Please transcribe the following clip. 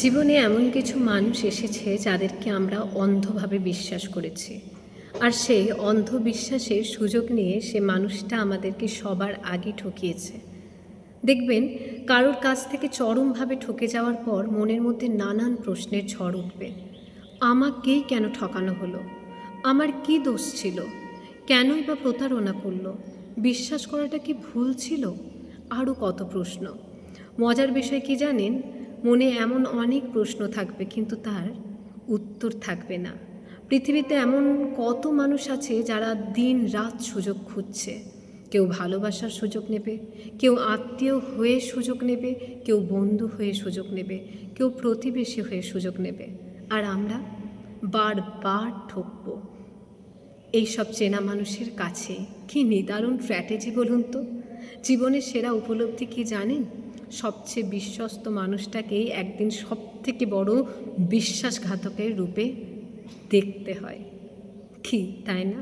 জীবনে এমন কিছু মানুষ এসেছে যাদেরকে আমরা অন্ধভাবে বিশ্বাস করেছি, আর সেই অন্ধবিশ্বাসের সুযোগ নিয়ে সে মানুষটা আমাদেরকে সবার আগে ঠকিয়েছে। দেখবেন, কারোর কাছ থেকে চরমভাবে ঠকে যাওয়ার পর মনের মধ্যে নানান প্রশ্নের ঝড় উঠবে। আমাকেই কেন ঠকানো হলো? আমার কি দোষ ছিল? কেনই বা প্রতারণা করলো? বিশ্বাস করাটা কি ভুল ছিল? আরও কত প্রশ্ন। মজার বিষয় কি জানেন? মনে এমন অনেক প্রশ্ন থাকবে, কিন্তু তার উত্তর থাকবে না। পৃথিবীতে এমন কত মানুষ আছে যারা দিন রাত সুযোগ খুঁজছে। কেউ ভালোবাসার সুযোগ নেবে, কেউ আত্মীয় হয়ে সুযোগ নেবে, কেউ বন্ধু হয়ে সুযোগ নেবে, কেউ প্রতিবেশী হয়ে সুযোগ নেবে। আর আমরা বারবার ঠকবো। এইসব চেনা মানুষের কাছে কি নিদারুণ স্ট্র্যাটেজি বলুন তো। জীবনের সেরা উপলব্ধি কি জানেন? সবচেয়ে বিশ্বস্ত মানুষটাকেই একদিন সবথেকে বড় বিশ্বাসঘাতকের রূপে দেখতে হয়। কি তাই না?